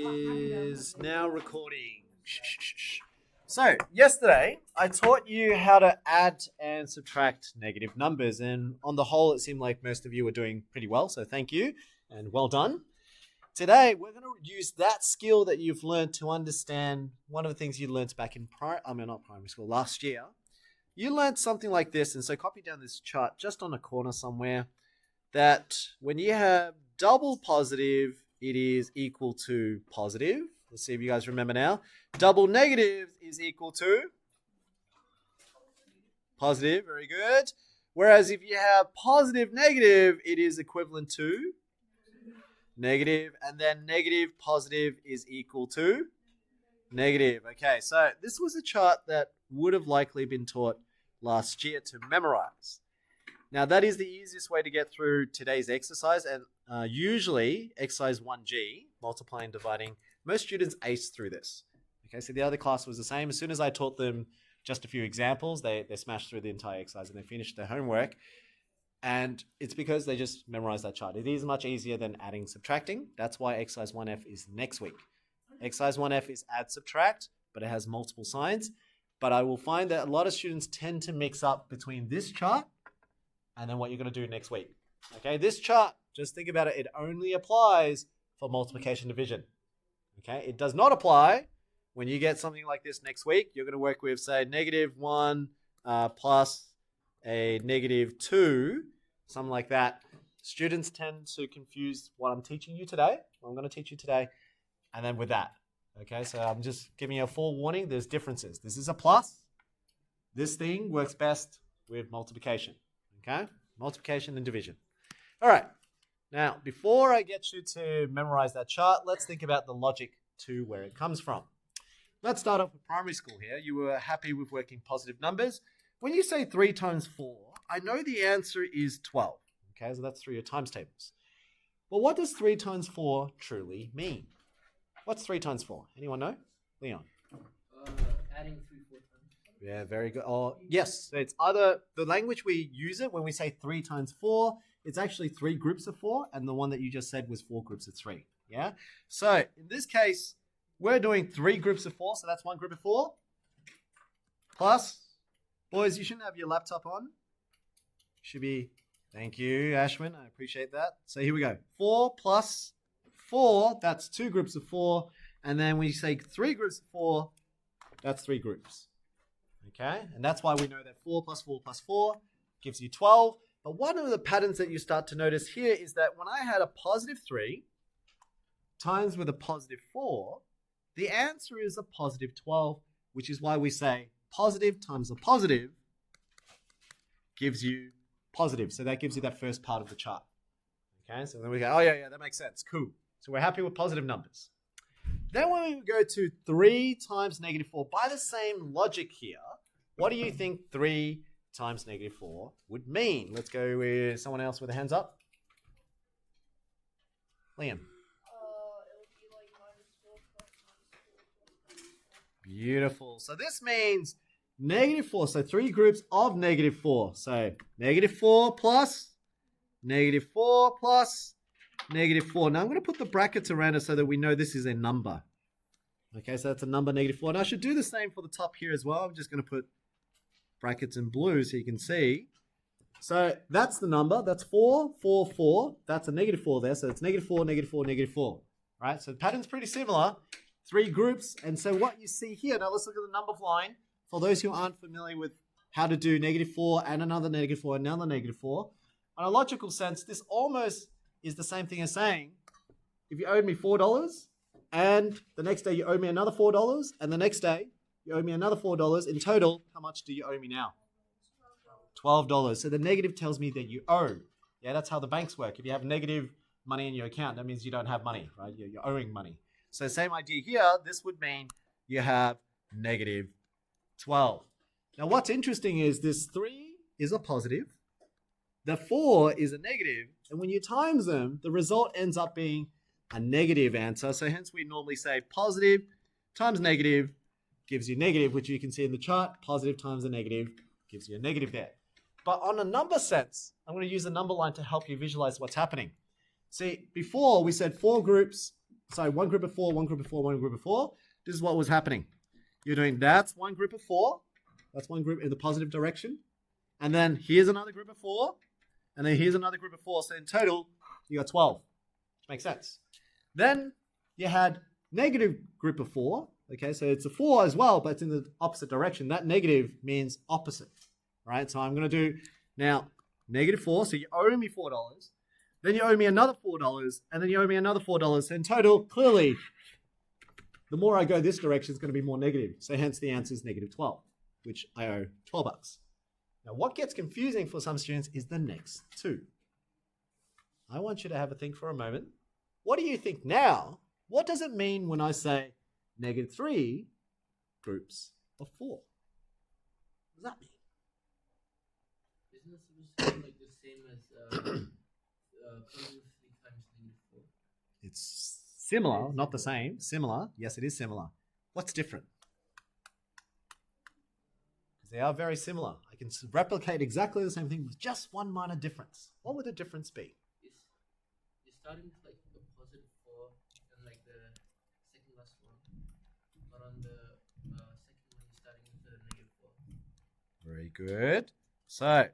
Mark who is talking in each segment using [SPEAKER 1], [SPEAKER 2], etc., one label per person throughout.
[SPEAKER 1] Is now recording. So, yesterday I taught you how to add and subtract negative numbers, and on the whole, it seemed like most of you were doing pretty well, so thank you and well done. Today, we're going to use that skill that you've learned to understand one of the things you learned back in not primary school, last year. You learned something like this, and so copy down this chart just on a corner somewhere, that when you have double positive, it is equal to positive. Let's see if you guys remember now. Double negative is equal to positive. Very good. Whereas if you have positive negative, it is equivalent to negative. And then negative positive is equal to negative. Okay, so this was a chart that would have likely been taught last year to memorize. Now, that is the easiest way to get through today's exercise, and usually exercise 1G, multiplying and dividing, most students ace through this. Okay, so the other class was the same. As soon as I taught them just a few examples, they smashed through the entire exercise and they finished their homework. And it's because they just memorized that chart. It is much easier than adding, subtracting. That's why exercise 1F is next week. Exercise 1F is add, subtract, but it has multiple signs. But I will find that a lot of students tend to mix up between this chart and then what you're going to do next week. Okay, this chart, just think about it, it only applies for multiplication division. Okay, it does not apply when you get something like this next week. You're going to work with, say, -1 plus a -2, something like that. Students tend to confuse what I'm teaching you today, what I'm going to teach you today, and then with that. Okay, so I'm just giving you a forewarning. There's differences. This is a plus. This thing works best with multiplication. Okay, multiplication and division. All right, now before I get you to memorize that chart, let's think about the logic to where it comes from. Let's start off with primary school here. You were happy with working positive numbers. When you say 3 times 4, I know the answer is 12. Okay, so that's through your times tables. Well, what does 3 times 4 truly mean? What's 3 times 4? Anyone know? Leon.
[SPEAKER 2] Adding 3 4 times.
[SPEAKER 1] Yeah, very good. Oh, yes, it's either the language we use it when we say 3 times 4, it's actually 3 groups of 4, and the one that you just said was 4 groups of 3. Yeah. So in this case, we're doing 3 groups of 4, so that's 1 group of 4. Plus, boys, you shouldn't have your laptop on. Should be. Thank you, Ashwin. I appreciate that. So here we go. 4 plus 4, that's 2 groups of 4. And then when you say 3 groups of 4, that's 3 groups. Okay, and that's why we know that 4 plus 4 plus 4 gives you 12. But one of the patterns that you start to notice here is that when I had a positive 3 times with a positive 4, the answer is a positive 12, which is why we say positive times a positive gives you positive. So that gives you that first part of the chart. Okay, so then we go, oh yeah, that makes sense. Cool. So we're happy with positive numbers. Then when we go to 3 times -4, by the same logic here, what do you think 3 times -4 would mean? Let's go with someone else with a hands up. Liam.
[SPEAKER 3] It would be like -4 plus -4.
[SPEAKER 1] Beautiful. So this means -4. So 3 groups of -4. So -4 plus -4 plus -4. Now I'm going to put the brackets around it so that we know this is a number. Okay, so that's a number, -4. And I should do the same for the top here as well. I'm just going to put brackets in blue so you can see. So that's the number. That's 4, 4, 4. That's a -4 there. So it's -4, -4, -4. Right? So the pattern's pretty similar. 3 groups. And so what you see here, now let's look at the number line. For those who aren't familiar with how to do -4 and another -4 and another -4, on a logical sense, this almost is the same thing as saying, if you owed me $4 and the next day you owe me another $4 and the next day you owe me another $4, in total, how much do you owe me now? $12. So the negative tells me that you owe. Yeah, that's how the banks work. If you have negative money in your account, that means you don't have money, right? You're owing money. So same idea here. This would mean you have -12. Now what's interesting is this 3 is a positive. The 4 is a negative, and when you times them, the result ends up being a negative answer. So hence we normally say positive times negative gives you negative, which you can see in the chart. Positive times a negative gives you a negative there. But on a number sense, I'm going to use a number line to help you visualize what's happening. See, before we said 4 groups sorry, one group of four, one group of four, one group of four. This is what was happening. You're doing that's one group of four. That's one group in the positive direction. And then here's another group of four. And then here's another group of four. So in total, you got 12. Which makes sense. Then you had negative group of four. Okay, so it's a 4 as well, but it's in the opposite direction. That negative means opposite. Right? So I'm going to do now negative 4. So you owe me $4. Then you owe me another $4. And then you owe me another $4. So in total, clearly, the more I go this direction, it's going to be more negative. So hence the answer is negative 12, which I owe $12. Now, what gets confusing for some students is the next two. I want you to have a think for a moment. What do you think now? What does it mean when I say negative 3 groups of 4? What does that mean?
[SPEAKER 2] Isn't this supposed to be like the same as positive 3 times negative 4?
[SPEAKER 1] It's similar, not the same. Similar. Yes, it is similar. What's different? Because they are very similar. I can replicate exactly the same thing with just one minor difference. What would the difference be?
[SPEAKER 2] You're starting with like the positive 4 and like the second last one. But on the second one, you're starting with the negative 4.
[SPEAKER 1] Very good. So,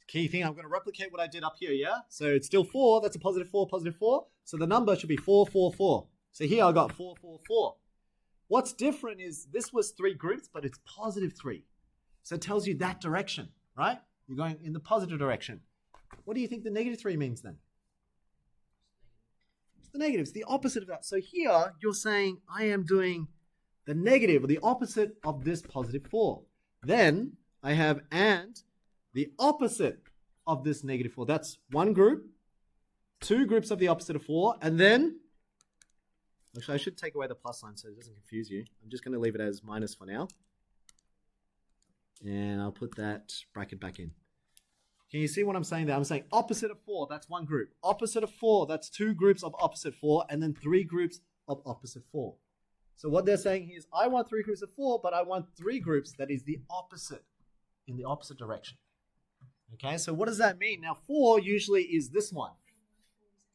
[SPEAKER 1] key thing, I'm going to replicate what I did up here, yeah? So it's still 4. That's a positive 4, positive 4. So the number should be 4, 4, 4. So here I got 4, 4, 4. What's different is this was 3 groups, but it's positive 3. So it tells you that direction, right? You're going in the positive direction. What do you think the negative 3 means then? It's the negative. It's the opposite of that. So here you're saying I am doing the negative or the opposite of this positive 4. Then I have and the opposite of this negative 4. That's one group, 2 groups of the opposite of 4, and then, actually I should take away the plus sign so it doesn't confuse you. I'm just going to leave it as minus for now. And I'll put that bracket back in. Can you see what I'm saying there? I'm saying opposite of 4, that's one group. Opposite of 4, that's 2 groups of opposite 4, and then 3 groups of opposite 4. So what they're saying here is, I want 3 groups of 4, but I want 3 groups that is the opposite, in the opposite direction. Okay, so what does that mean? Now, 4 usually is this one.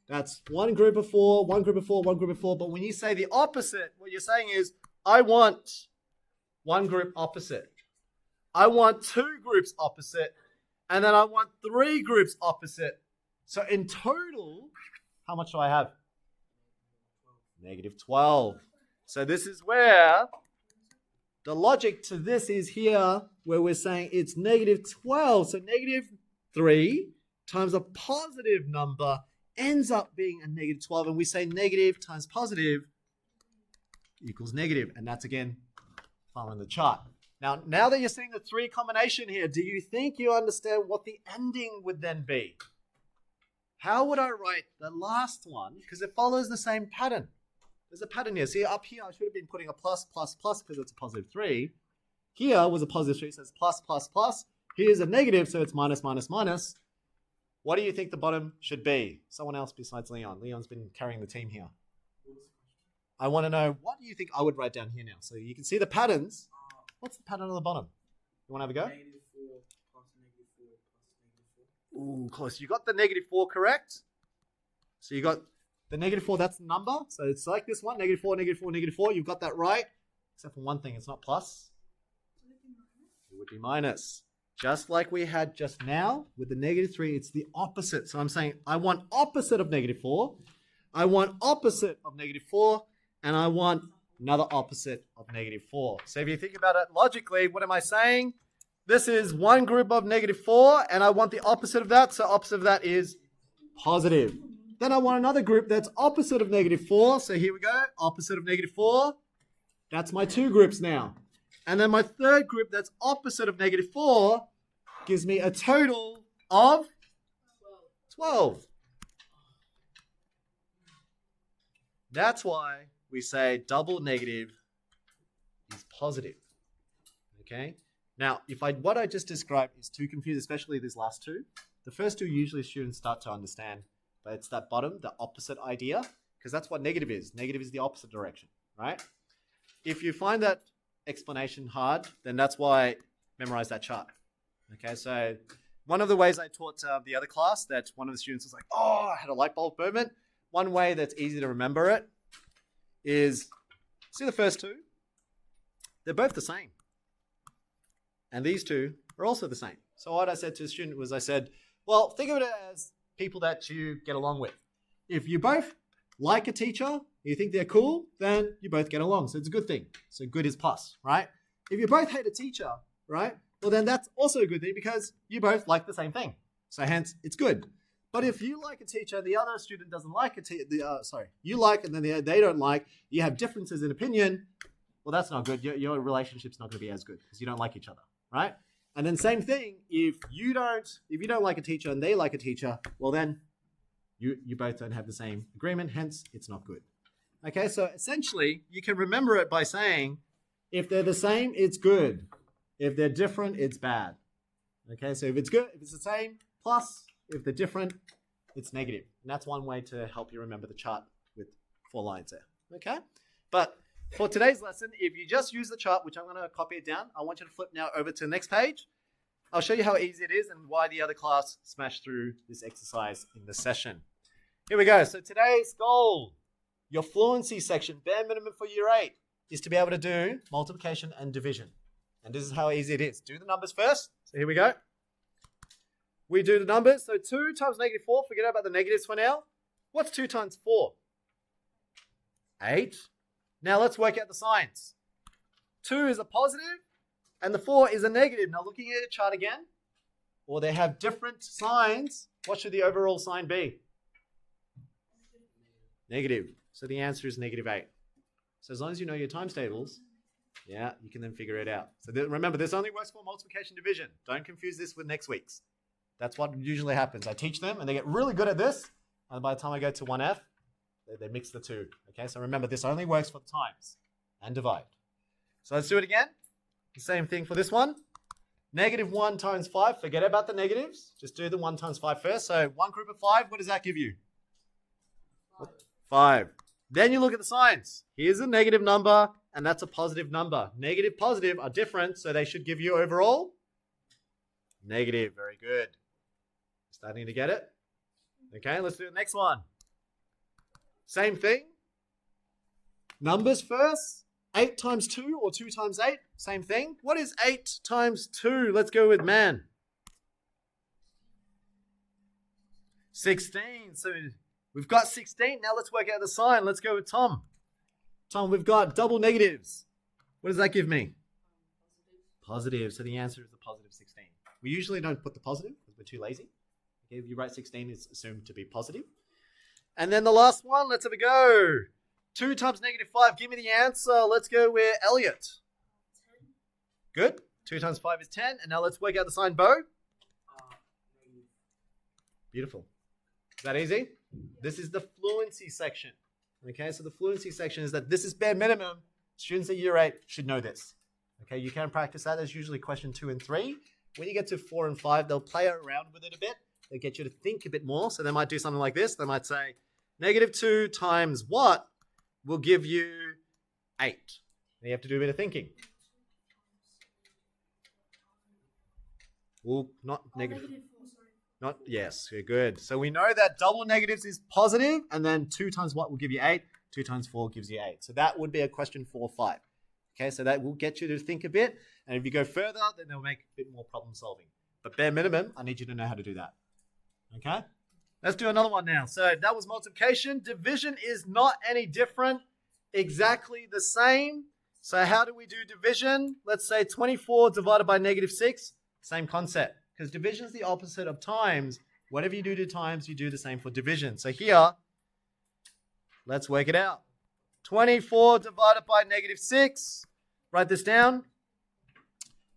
[SPEAKER 1] That's one group of 4, one group of 4, one group of 4. But when you say the opposite, what you're saying is, I want one group opposite. I want 2 groups opposite. And then I want 3 groups opposite. So in total, how much do I have? Negative 12. So this is where the logic to this is here, where we're saying it's negative 12. So negative 3 times a positive number ends up being a negative 12. And we say negative times positive equals negative. And that's, again, following the chart. Now that you're seeing the 3 combination here, do you think you understand what the ending would then be? How would I write the last one? Because it follows the same pattern. There's a pattern here. See, up here, I should have been putting a plus, plus, plus, because it's a positive 3. Here was a positive 3, so it's plus, plus, plus. Here's a negative, so it's minus, minus, minus. What do you think the bottom should be? Someone else besides Leon. Leon's been carrying the team here. I want to know, what do you think I would write down here now? So you can see the patterns. What's the pattern on the bottom? You want to have a go?
[SPEAKER 4] Negative 4 plus negative 4 plus negative 4.
[SPEAKER 1] Ooh, close. You got the negative 4 correct. So you got the negative 4, that's the number. So it's like this one, negative 4, negative 4, negative 4. You've got that right. Except for one thing, it's not plus. It would be minus. Just like we had just now with the negative 3, it's the opposite. So I'm saying I want opposite of negative 4. I want opposite of negative 4. And I want another opposite of negative 4. So if you think about it logically, what am I saying? This is one group of negative 4, and I want the opposite of that. So opposite of that is positive. Then I want another group that's opposite of negative 4. So here we go, opposite of negative 4. That's my 2 groups now. And then my third group that's opposite of negative 4 gives me a total of 12. That's why we say double negative is positive. Okay? Now, what I just described is too confusing, especially these last 2. The first 2 usually students start to understand, but it's that bottom, the opposite idea, because that's what negative is. Negative is the opposite direction, right? If you find that explanation hard, then that's why memorize that chart. Okay, so one of the ways I taught the other class that one of the students was like, oh, I had a light bulb moment. One way that's easy to remember it is, see the first two? They're both the same. And these two are also the same. So what I said to the student was I said, well, think of it as people that you get along with. If you both like a teacher, you think they're cool, then you both get along. So it's a good thing. So good is plus, right? If you both hate a teacher, right? Well, then that's also a good thing because you both like the same thing. So hence, it's good. But if you like a teacher, the other student doesn't like a teacher, you like and then they don't like, you have differences in opinion, well, that's not good. Your relationship's not going to be as good because you don't like each other, right? And then same thing, if you don't like a teacher and they like a teacher, well then you both don't have the same agreement, hence it's not good. Okay, so essentially you can remember it by saying, if they're the same, it's good. If they're different, it's bad. Okay, so if it's good, if it's the same, plus, if they're different, it's negative. And that's one way to help you remember the chart with 4 lines there. Okay, but for today's lesson, if you just use the chart, which I'm going to copy it down, I want you to flip now over to the next page. I'll show you how easy it is and why the other class smashed through this exercise in the session. Here we go. So today's goal, your fluency section, bare minimum for year 8, is to be able to do multiplication and division. And this is how easy it is. Do the numbers first. So here we go. We do the numbers. So 2 times negative 4, forget about the negatives for now. What's 2 times 4? 8. Now let's work out the signs. 2 is a positive and the 4 is a negative. Now looking at your chart again, or they have different signs, what should the overall sign be? Negative. So the answer is negative 8. So as long as you know your times tables, yeah, you can then figure it out. So remember, this only works for multiplication division. Don't confuse this with next week's. That's what usually happens. I teach them and they get really good at this. And by the time I go to 1F, they mix the two. Okay, so remember, this only works for times and divide. So let's do it again. The same thing for this one. Negative 1 times 5. Forget about the negatives. Just do the 1 times 5 first. So one group of 5, what does that give you? 5. Then you look at the signs. Here's a negative number, and that's a positive number. Negative, positive are different, so they should give you overall negative. Very good. Starting to get it? Okay, let's do the next one. Same thing. Numbers first. 8 times 2 or 2 times 8. Same thing. What is 8 times 2? Let's go with man. 16. So we've got 16. Now let's work out the sign. Let's go with Tom. Tom, we've got double negatives. What does that give me? Positive. So the answer is the positive 16. We usually don't put the positive because we're too lazy. Okay, if you write 16, it's assumed to be positive. And then the last one, let's have a go. 2 times negative 5, give me the answer. Let's go with Elliot. 10. Good. 2 times 5 is 10. And now let's work out the sign Bo. Beautiful. Is that easy? This is the fluency section. Okay, so the fluency section is that this is bare minimum. Students at year 8 should know this. Okay, you can practice that. There's usually question 2 and 3. When you get to 4 and 5, they'll play around with it a bit. They'll get you to think a bit more. So they might do something like this. They might say, negative 2 times what will give you 8? And you have to do a bit of thinking. Well, not negative. Not, yes, you're good. So we know that double negatives is positive, and then 2 times what will give you 8? 2 times 4 gives you 8. So that would be a question 4 or 5. Okay, so that will get you to think a bit. And if you go further, then they'll make a bit more problem solving. But bare minimum, I need you to know how to do that. Okay? Let's do another one now. So that was multiplication. Division is not any different. Exactly the same. So how do we do division? Let's say 24 divided by negative 6. Same concept. Because division is the opposite of times. Whatever you do to times, you do the same for division. So here, let's work it out. 24 divided by negative 6. Write this down.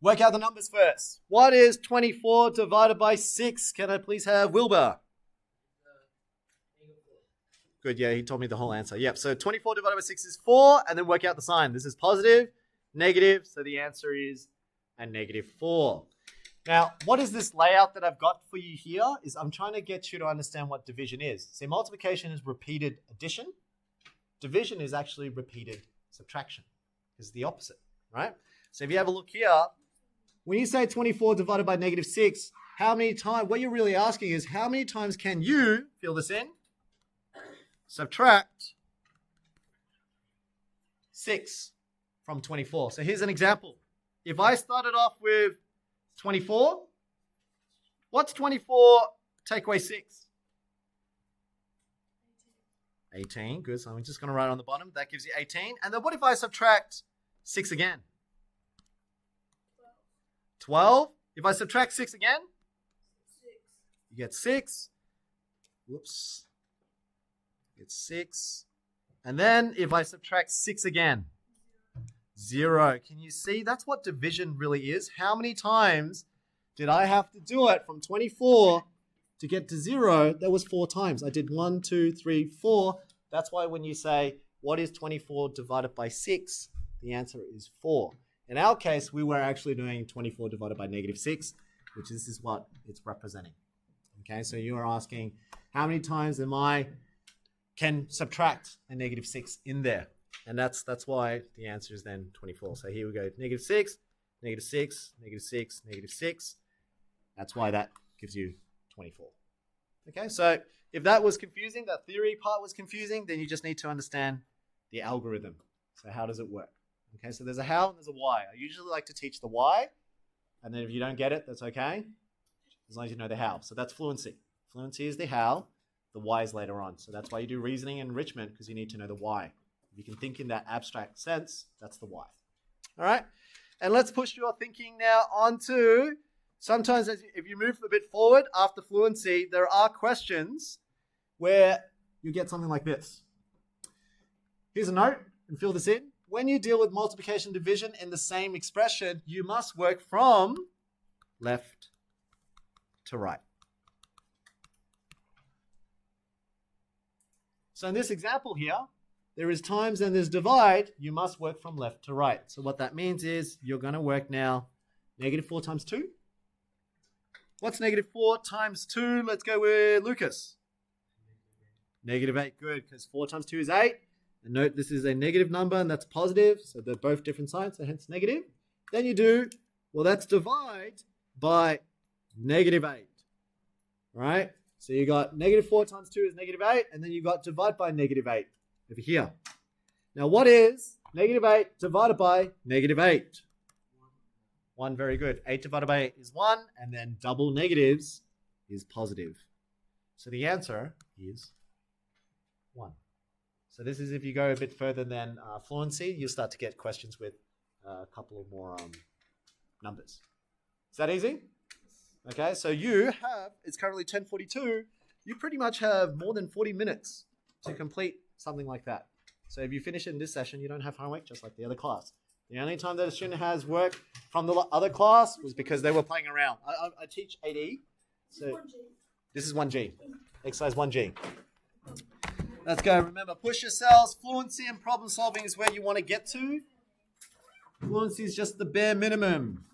[SPEAKER 1] Work out the numbers first. What is 24 divided by 6? Can I please have Wilbur? Good, yeah, he told me the whole answer. Yep, so 24 divided by 6 is 4, and then work out the sign. This is positive, negative, so the answer is a negative 4. Now, what is this layout that I've got for you here? Is I'm trying to get you to understand what division is. See, multiplication is repeated addition. Division is actually repeated subtraction. It's the opposite, right? So if you have a look here, when you say 24 divided by negative 6, how many times, what you're really asking is how many times can you, fill this in, subtract 6 from 24. So here's an example. If I started off with 24, what's 24 take away 6? 18. Good. So I'm just going to write on the bottom. That gives you 18. And then what if I subtract 6 again? 12. If I subtract 6 again?
[SPEAKER 3] 6.
[SPEAKER 1] You get 6. Whoops. It's 6. And then if I subtract 6 again? 0. Can you see? That's what division really is. How many times did I have to do it from 24 to get to 0? That was 4 times. I did 1, 2, 3, 4. That's why when you say, what is 24 divided by 6? The answer is 4. In our case, we were actually doing 24 divided by -6, which is what it's representing. Okay, so you are asking, how many times can subtract a -6 in there? And that's why the answer is then 24. So here we go, -6, -6, -6, -6. That's why that gives you 24. Okay, so if that was confusing, that theory part was confusing, then you just need to understand the algorithm. So how does it work? Okay, so there's a how and there's a why. I usually like to teach the why, and then if you don't get it, that's okay, as long as you know the how. So that's fluency. Fluency is the how, the why is later on. So that's why you do reasoning and enrichment, because you need to know the why. If you can think in that abstract sense, that's the why. All right, and let's push your thinking now onto, sometimes if you move a bit forward after fluency, there are questions where you get something like this. Here's a note, and fill this in. When you deal with multiplication and division in the same expression, you must work from left to right. So in this example here, there is times and there's divide. You must work from left to right. So what that means is you're going to work now -4 times 2. What's -4 times 2? Let's go with Lucas. -8. Good, because 4 times 2 is 8. And note this is a negative number and that's positive. So they're both different signs, so hence negative. Then you do, well, that's divide by -8. Right? So you got -4 times 2 is -8. And then you got divide by -8 over here. Now what is -8 divided by -8? 1, very good. 8 divided by 8 is 1. And then double negatives is positive. So the answer is 1. So this is if you go a bit further than fluency, you'll start to get questions with a couple of more numbers. Is that easy? Okay, so you have, it's currently 10:42, you pretty much have more than 40 minutes to complete something like that. So if you finish it in this session, you don't have homework, just like the other class. The only time that a student has work from the other class was because they were playing around. I teach 8E. So this is 1G, exercise 1G. Let's go. Remember, push yourselves. Fluency and problem solving is where you want to get to. Fluency is just the bare minimum.